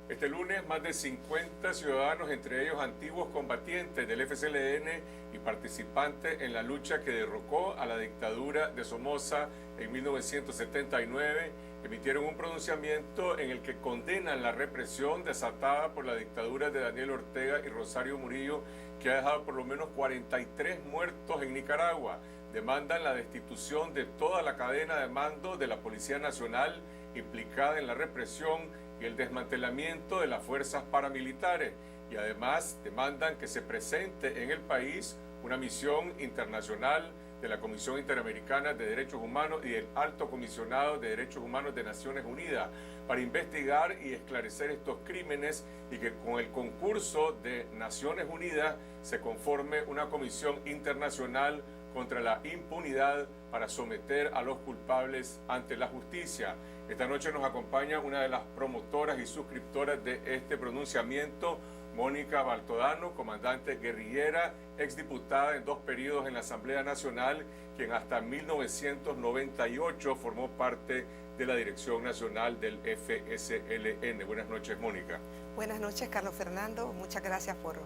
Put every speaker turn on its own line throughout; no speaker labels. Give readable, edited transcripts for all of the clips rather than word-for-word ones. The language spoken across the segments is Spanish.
Este lunes, más de 50 ciudadanos, entre ellos antiguos combatientes del FCLN y participantes en la lucha que derrocó a la dictadura de Somoza en 1979, emitieron un pronunciamiento en el que condenan la represión desatada por la dictadura de Daniel Ortega y Rosario Murillo, que ha dejado por lo menos 43 muertos en Nicaragua. Demandan la destitución de toda la cadena de mando de la Policía Nacional implicada en la represión y el desmantelamiento de las fuerzas paramilitares, y además demandan que se presente en el país una misión internacional de la Comisión Interamericana de Derechos Humanos y del Alto Comisionado de Derechos Humanos de Naciones Unidas para investigar y esclarecer estos crímenes, y que con el concurso de Naciones Unidas se conforme una comisión internacional contra la impunidad para someter a los culpables ante la justicia. Esta noche nos acompaña una de las promotoras y suscriptoras de este pronunciamiento, Mónica Baltodano, comandante guerrillera, exdiputada en 2 periodos en la Asamblea Nacional, quien hasta 1998 formó parte de la Dirección Nacional del FSLN. Buenas noches, Mónica.
Buenas noches, Carlos Fernando. Muchas gracias por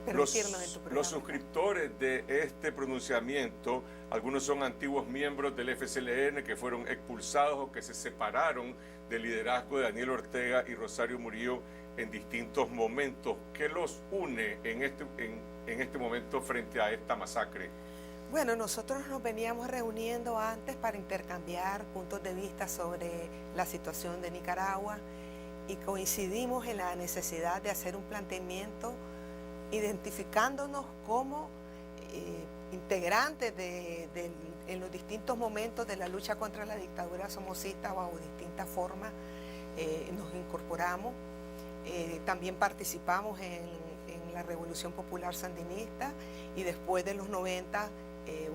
permitirnos en tu programa.
Los suscriptores de este pronunciamiento, algunos son antiguos miembros del FCLN que fueron expulsados o que se separaron del liderazgo de Daniel Ortega y Rosario Murillo en distintos momentos. ¿Qué los une en este momento frente a esta masacre?
Bueno, nosotros nos veníamos reuniendo antes para intercambiar puntos de vista sobre la situación de Nicaragua y coincidimos en la necesidad de hacer un planteamiento identificándonos como integrantes en los distintos momentos de la lucha contra la dictadura somocista, bajo distintas formas nos incorporamos. También participamos en la Revolución Popular Sandinista, y después de los 90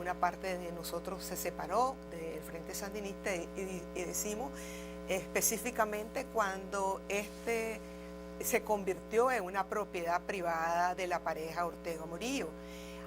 una parte de nosotros se separó del Frente Sandinista y decimos específicamente cuando se convirtió en una propiedad privada de la pareja Ortega Murillo.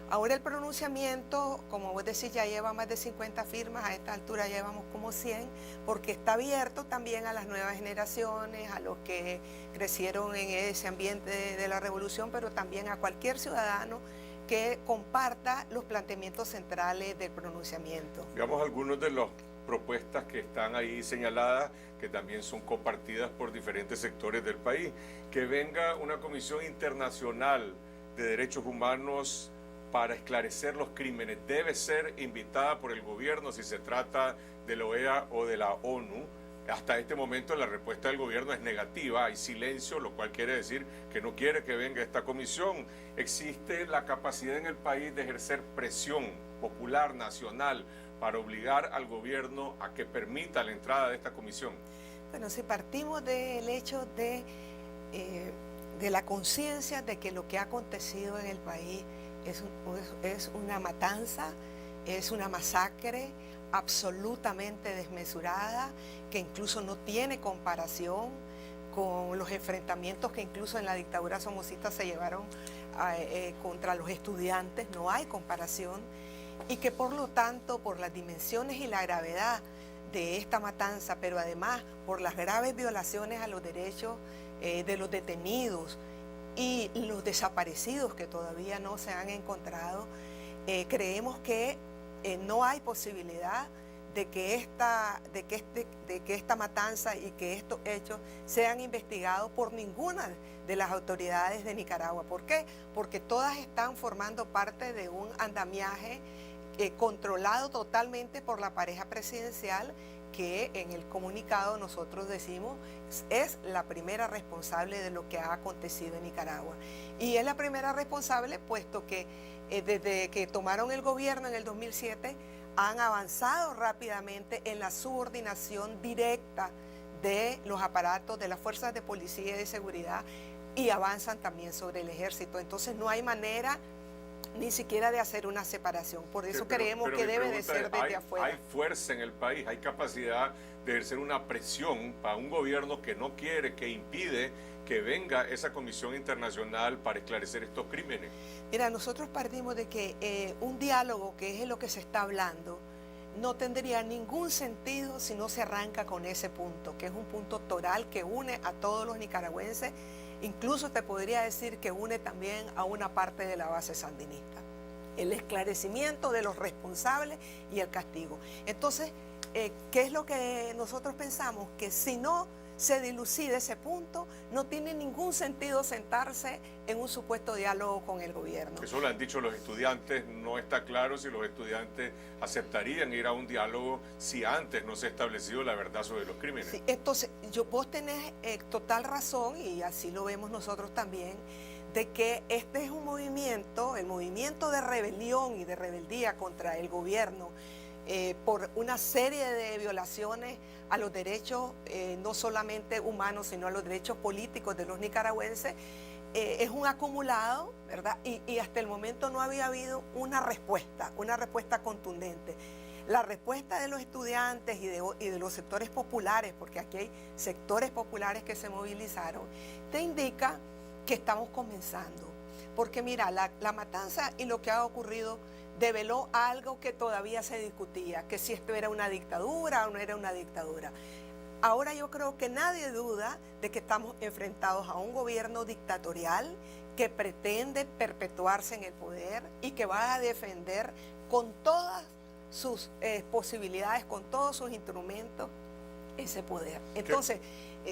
Ahora el pronunciamiento, como vos decís, ya lleva más de 50 firmas, a esta altura llevamos como 100, porque está abierto también a las nuevas generaciones, a los que crecieron en ese ambiente de la revolución, pero también a cualquier ciudadano que comparta los planteamientos centrales del pronunciamiento.
Digamos, algunos de las propuestas que están ahí señaladas, que también son compartidas por diferentes sectores del país, que venga una comisión internacional de derechos humanos para esclarecer los crímenes. Debe ser invitada por el gobierno si se trata de la OEA o de la ONU. Hasta este momento la respuesta del gobierno es negativa, hay silencio, lo cual quiere decir que no quiere que venga esta comisión. Existe la capacidad en el país de ejercer presión popular, nacional, para obligar al gobierno a que permita la entrada de esta comisión.
Bueno, si partimos del hecho de la conciencia de que lo que ha acontecido en el país es una matanza, es una masacre absolutamente desmesurada, que incluso no tiene comparación con los enfrentamientos que incluso en la dictadura somocista se llevaron contra los estudiantes, no hay comparación, y que por lo tanto, por las dimensiones y la gravedad de esta matanza, pero además por las graves violaciones a los derechos de los detenidos y los desaparecidos que todavía no se han encontrado, creemos que no hay posibilidad de que esta matanza y que estos hechos sean investigados por ninguna de las autoridades de Nicaragua. ¿Por qué? Porque todas están formando parte de un andamiaje controlado totalmente por la pareja presidencial, que en el comunicado nosotros decimos es la primera responsable de lo que ha acontecido en Nicaragua. Y es la primera responsable puesto que desde que tomaron el gobierno en el 2007 han avanzado rápidamente en la subordinación directa de los aparatos de las fuerzas de policía y de seguridad, y avanzan también sobre el ejército. Entonces no hay manera ni siquiera de hacer una separación. Por eso creemos que debe de ser desde afuera.
Hay fuerza en el país, hay capacidad de ejercer una presión para un gobierno que no quiere, que impide que venga esa comisión internacional para esclarecer estos crímenes.
Mira, nosotros partimos de que un diálogo, que es lo que se está hablando, no tendría ningún sentido si no se arranca con ese punto, que es un punto toral que une a todos los nicaragüenses, incluso te podría decir que une también a una parte de la base sandinista. El esclarecimiento de los responsables y el castigo. Entonces, ¿qué es lo que nosotros pensamos? Que si no se dilucida ese punto, no tiene ningún sentido sentarse en un supuesto diálogo con el gobierno.
Eso lo han dicho los estudiantes, no está claro si los estudiantes aceptarían ir a un diálogo si antes no se ha establecido la verdad sobre los crímenes.
Sí, entonces, vos tenés total razón, y así lo vemos nosotros también, de que este es un movimiento, el movimiento de rebelión y de rebeldía contra el gobierno, por una serie de violaciones a los derechos, no solamente humanos, sino a los derechos políticos de los nicaragüenses, es un acumulado, ¿verdad? Y hasta el momento no había habido una respuesta contundente. La respuesta de los estudiantes y de los sectores populares, porque aquí hay sectores populares que se movilizaron, te indica que estamos comenzando. Porque mira, la matanza y lo que ha ocurrido develó algo que todavía se discutía, que si esto era una dictadura o no era una dictadura. Ahora yo creo que nadie duda de que estamos enfrentados a un gobierno dictatorial que pretende perpetuarse en el poder y que va a defender con todas sus posibilidades, con todos sus instrumentos, ese poder. Entonces,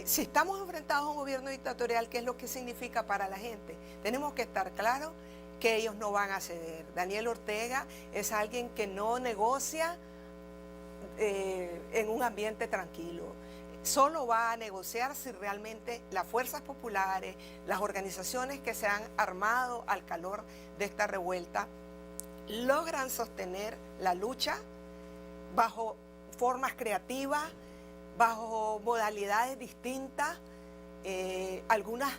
si estamos enfrentados a un gobierno dictatorial, ¿qué es lo que significa para la gente? Tenemos que estar claros que ellos no van a ceder. Daniel Ortega es alguien que no negocia en un ambiente tranquilo. Solo va a negociar si realmente las fuerzas populares, las organizaciones que se han armado al calor de esta revuelta, logran sostener la lucha bajo formas creativas, bajo modalidades distintas, algunas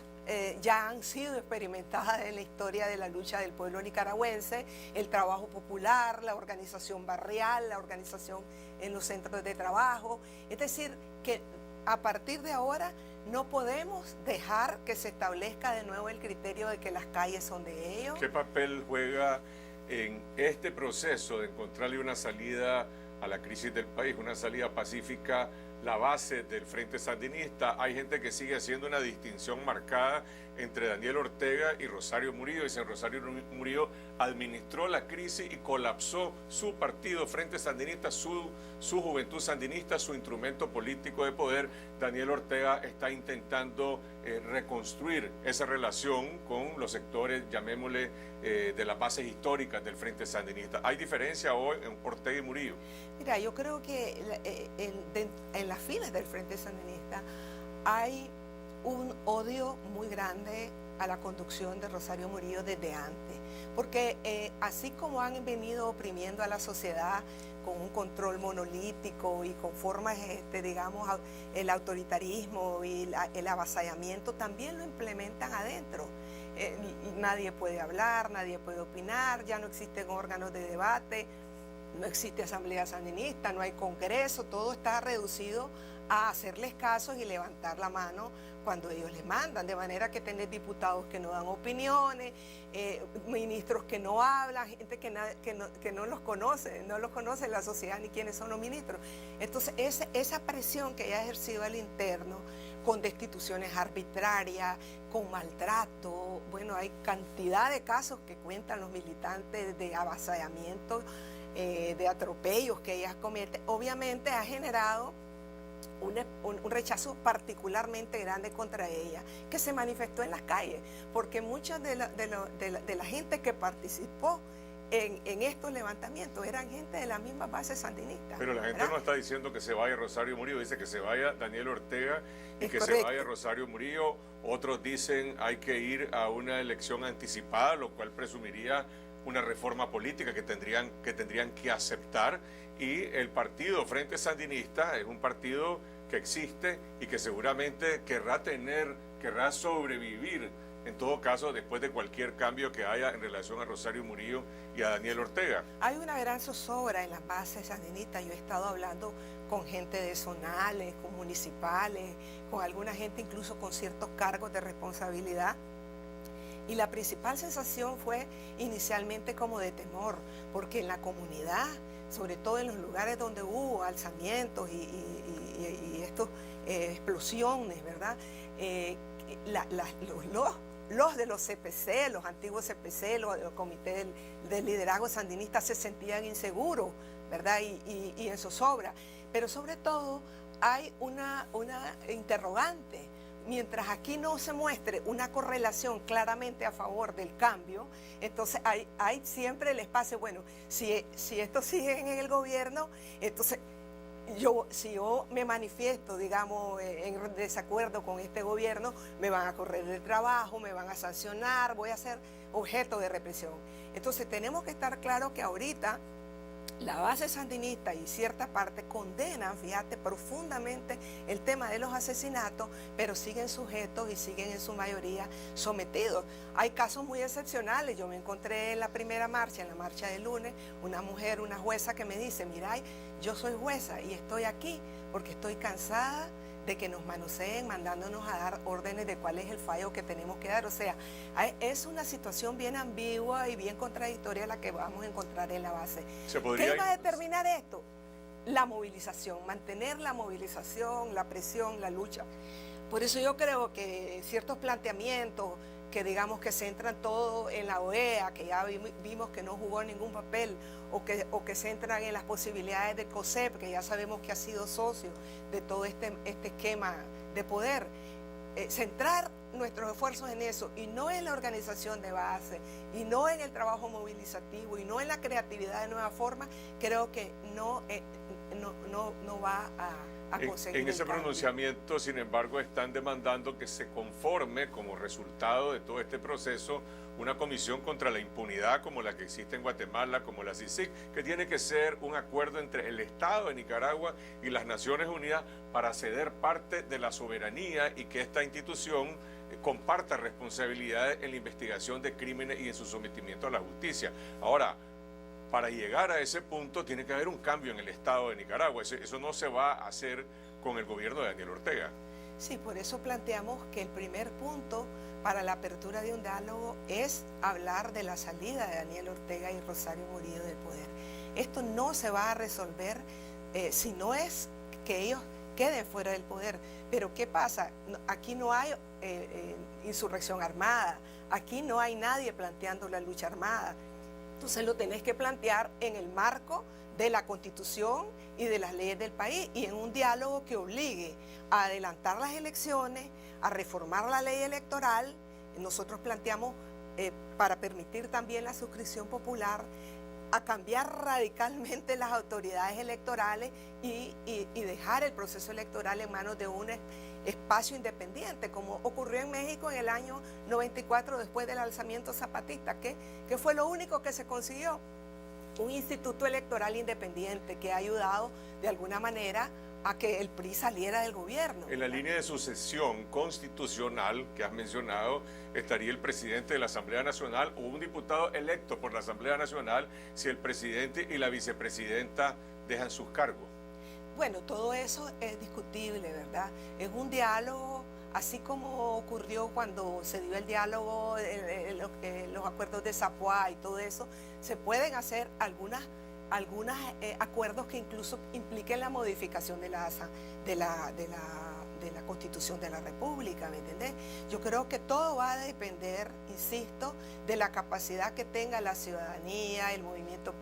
ya han sido experimentadas en la historia de la lucha del pueblo nicaragüense, el trabajo popular, la organización barrial, la organización en los centros de trabajo. Es decir, que a partir de ahora no podemos dejar que se establezca de nuevo el criterio de que las calles son de ellos.
¿Qué papel juega en este proceso de encontrarle una salida a la crisis del país, una salida pacífica, la base del Frente Sandinista? Hay gente que sigue haciendo una distinción marcada entre Daniel Ortega y Rosario Murillo. Dicen, Rosario Murillo administró la crisis y colapsó su partido Frente Sandinista, su juventud sandinista, su instrumento político de poder. Daniel Ortega está intentando reconstruir esa relación con los sectores, llamémosle, de las bases históricas del Frente Sandinista. ¿Hay diferencia hoy en Ortega y Murillo?
Mira, yo creo que en las filas del Frente Sandinista hay un odio muy grande a la conducción de Rosario Murillo desde antes, porque así como han venido oprimiendo a la sociedad con un control monolítico y con formas, digamos, el autoritarismo y el avasallamiento, también lo implementan adentro. Nadie puede hablar, nadie puede opinar, ya no existen órganos de debate, no existe asamblea sandinista, no hay congreso, todo está reducido a hacerles casos y levantar la mano cuando ellos les mandan, de manera que tenés diputados que no dan opiniones, ministros que no hablan, gente que no los conoce la sociedad ni quiénes son los ministros. Entonces, esa presión que ha ejercido al interno, con destituciones arbitrarias, con maltrato, bueno, hay cantidad de casos que cuentan los militantes de avasallamiento, de atropellos que ellas cometen, obviamente ha generado un rechazo particularmente grande contra ella, que se manifestó en las calles, porque mucha de la gente que participó en estos levantamientos eran gente de la misma base sandinista.
Pero la gente, ¿verdad?, no está diciendo que se vaya Rosario Murillo, dice que se vaya Daniel Ortega y
es
que
correcto.
Se vaya Rosario Murillo. Otros dicen hay que ir a una elección anticipada, lo cual presumiría una reforma política que tendrían que aceptar, y el partido Frente Sandinista es un partido que existe y que seguramente querrá sobrevivir en todo caso después de cualquier cambio que haya en relación a Rosario Murillo y a Daniel Ortega.
Hay una gran zozobra en las bases sandinistas. Yo he estado hablando con gente de zonales, con municipales, con alguna gente incluso con ciertos cargos de responsabilidad. Y la principal sensación fue inicialmente como de temor, porque en la comunidad sobre todo en los lugares donde hubo alzamientos y estos explosiones, ¿verdad? Los de los CPC, los antiguos CPC, los del Comité del Liderazgo Sandinista se sentían inseguros, ¿verdad? Y en zozobra. Pero sobre todo hay una interrogante. Mientras aquí no se muestre una correlación claramente a favor del cambio, entonces hay siempre el espacio, bueno, si esto sigue en el gobierno, entonces si yo me manifiesto, digamos, en desacuerdo con este gobierno, me van a correr del trabajo, me van a sancionar, voy a ser objeto de represión. Entonces tenemos que estar claros que ahorita la base sandinista y cierta parte condenan, fíjate, profundamente el tema de los asesinatos, pero siguen sujetos y siguen en su mayoría sometidos. Hay casos muy excepcionales. Yo me encontré en la primera marcha, en la marcha del lunes, una mujer, una jueza que me dice, mira, yo soy jueza y estoy aquí porque estoy cansada de que nos manoseen mandándonos a dar órdenes de cuál es el fallo que tenemos que dar. O sea, es una situación bien ambigua y bien contradictoria la que vamos a encontrar en la base. ¿Qué va a determinar esto? La movilización, mantener la movilización, la presión, la lucha. Por eso yo creo que ciertos planteamientos que digamos que centran todo en la OEA, que ya vimos que no jugó ningún papel, o que centran en las posibilidades de COSEP, que ya sabemos que ha sido socio de todo este esquema de poder, centrar nuestros esfuerzos en eso y no en la organización de base, y no en el trabajo movilizativo, y no en la creatividad de nuevas formas, creo que no va a conseguir.
En ese pronunciamiento, sin embargo, están demandando que se conforme como resultado de todo este proceso una comisión contra la impunidad como la que existe en Guatemala, como la CICIG, que tiene que ser un acuerdo entre el Estado de Nicaragua y las Naciones Unidas para ceder parte de la soberanía y que esta institución comparta responsabilidades en la investigación de crímenes y en su sometimiento a la justicia. Ahora, para llegar a ese punto tiene que haber un cambio en el Estado de Nicaragua. Eso no se va a hacer con el gobierno de Daniel Ortega.
Sí, por eso planteamos que el primer punto para la apertura de un diálogo es hablar de la salida de Daniel Ortega y Rosario Murillo del poder. Esto no se va a resolver si no es que ellos queden fuera del poder. Pero ¿qué pasa? Aquí no hay insurrección armada, aquí no hay nadie planteando la lucha armada. Entonces lo tenés que plantear en el marco de la Constitución y de las leyes del país y en un diálogo que obligue a adelantar las elecciones, a reformar la ley electoral. Nosotros planteamos para permitir también la suscripción popular, a cambiar radicalmente las autoridades electorales y dejar el proceso electoral en manos de un espacio independiente, como ocurrió en México en el año 94 después del alzamiento zapatista, que fue lo único que se consiguió, un instituto electoral independiente que ha ayudado de alguna manera a que el PRI saliera del gobierno.
En la línea de sucesión constitucional que has mencionado, estaría el presidente de la Asamblea Nacional o un diputado electo por la Asamblea Nacional si el presidente y la vicepresidenta dejan sus cargos.
Bueno, todo eso es discutible, ¿verdad? Es un diálogo, así como ocurrió cuando se dio el diálogo, los acuerdos de Zapuá y todo eso, se pueden hacer algunos acuerdos que incluso impliquen la modificación de la Constitución de la República, ¿me entendés? Yo creo que todo va a depender, insisto, de la capacidad que tenga la ciudadanía, el movimiento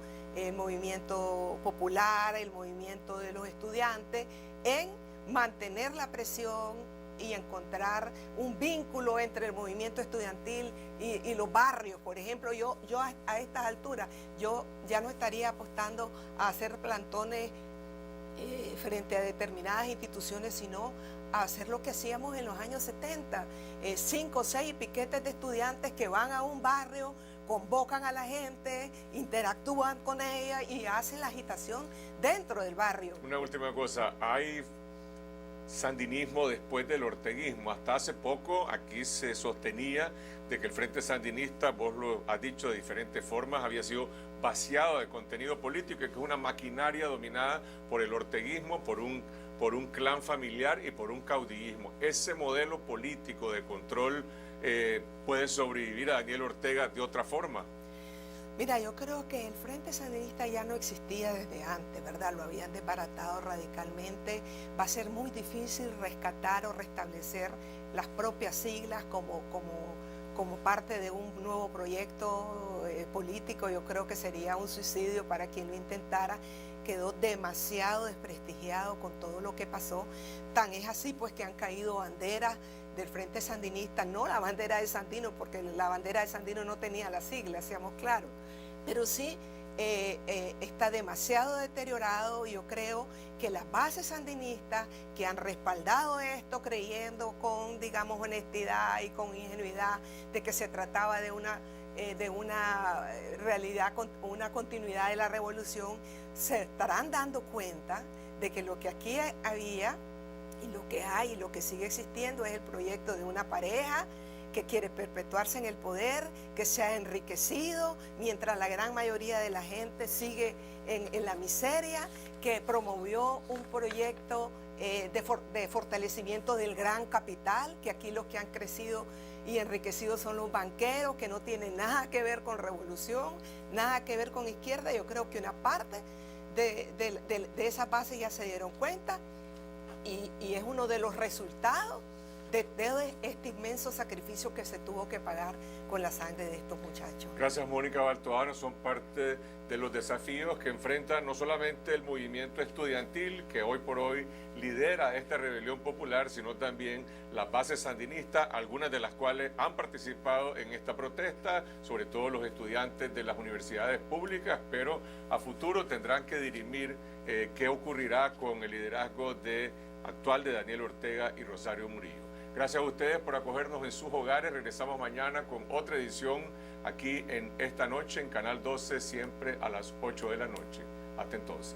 popular, el movimiento de los estudiantes, en mantener la presión y encontrar un vínculo entre el movimiento estudiantil y los barrios. Por ejemplo, yo a estas alturas, yo ya no estaría apostando a hacer plantones frente a determinadas instituciones, sino a hacer lo que hacíamos en los años 70, 5 o 6 piquetes de estudiantes que van a un barrio, convocan a la gente, interactúan con ella y hacen la agitación dentro del barrio.
Una última cosa, hay sandinismo después del orteguismo. Hasta hace poco aquí se sostenía de que el Frente Sandinista, vos lo has dicho de diferentes formas, había sido vaciado de contenido político y que es una maquinaria dominada por el orteguismo, por un clan familiar y por un caudillismo. Ese modelo político de control puede sobrevivir a Daniel Ortega de otra forma.
Mira, yo creo que el Frente Sandinista ya no existía desde antes, ¿verdad? Lo habían desbaratado radicalmente. Va a ser muy difícil rescatar o restablecer las propias siglas como parte de un nuevo proyecto político. Yo creo que sería un suicidio para quien lo intentara. Quedó demasiado desprestigiado con todo lo que pasó. Tan es así pues que han caído banderas del Frente Sandinista, no la bandera de Sandino, porque la bandera de Sandino no tenía la sigla, seamos claros, pero sí está demasiado deteriorado. Yo creo que las bases sandinistas que han respaldado esto creyendo con, digamos, honestidad y con ingenuidad de que se trataba de una realidad, una continuidad de la revolución, se estarán dando cuenta de que lo que aquí había y lo que hay y lo que sigue existiendo es el proyecto de una pareja que quiere perpetuarse en el poder, que se ha enriquecido, mientras la gran mayoría de la gente sigue en la miseria, que promovió un proyecto de fortalecimiento del gran capital, que aquí los que han crecido y enriquecido son los banqueros, que no tienen nada que ver con revolución, nada que ver con izquierda. Yo creo que una parte de esa base ya se dieron cuenta y es uno de los resultados de este inmenso sacrificio que se tuvo que pagar con la sangre de estos muchachos.
Gracias, Mónica Baltoano. Son parte de los desafíos que enfrenta no solamente el movimiento estudiantil que hoy por hoy lidera esta rebelión popular, sino también las bases sandinistas, algunas de las cuales han participado en esta protesta, sobre todo los estudiantes de las universidades públicas, pero a futuro tendrán que dirimir qué ocurrirá con el liderazgo actual de Daniel Ortega y Rosario Murillo. Gracias a ustedes por acogernos en sus hogares. Regresamos mañana con otra edición aquí en Esta Noche en Canal 12, siempre a las 8 de la noche. Hasta entonces.